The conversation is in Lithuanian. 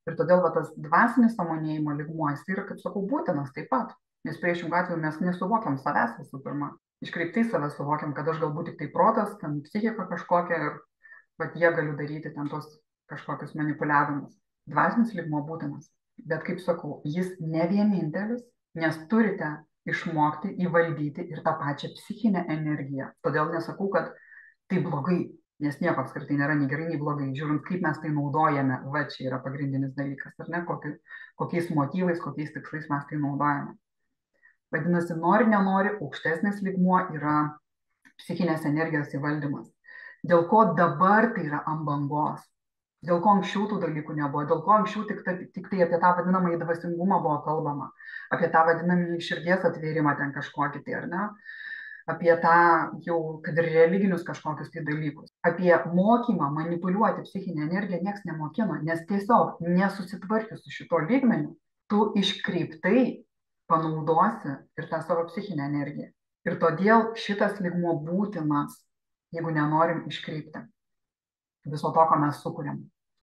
Ir todėl va, tas dvasinis sąmonėjimo lygmuo, jis yra, kaip sakau, būtinas taip pat. Nes priešingų atveju mes nesuvokiam savęs visų pirma. Iškreiptai save suvokiam, kad aš galbūt tik tai protas, ten psichika kažkokia ir vat jie galiu daryti ten tos kažkokius manipuliavimus. Dvasinis lygmuo būtinas. Bet kaip sakau, jis ne vienintelis, nes turite išmokti įvaldyti ir tą pačią psichinę energiją. Todėl nesakau, kad tai blogai, nes nieko apskritai nėra nei gerai, nei blogai. Žiūrint, kaip mes tai naudojame, va čia yra pagrindinis dalykas, ar ne, kokiais motyvais, kokiais tikslais mes tai naudojame. Vadinasi, nori, nenori, aukštesnis lygmuo yra psichinės energijos įvaldymas. Dėl ko dabar tai yra ant bangos? Dėl ko anksčiau tų dalykų nebuvo? Dėl ko anksčiau tik tai apie tą vadinamąjį dvasingumą buvo kalbama? Apie tą vadinamąjį širdies atvėrimą ten kažkokį tai, ar ne? Apie tą jau, kad ir religinius kažkokius tai dalykus. Apie mokymą manipuliuoti psichinę energiją nieks nemokino, nes tiesiog nesusitvarkius su šito lygmeniu, tu iškreiptai panaudosi ir tą savo psichinę energiją. Ir todėl šitas lygmuo būtinas, jeigu nenorim iškreipti viso to, ką mes sukūrėm.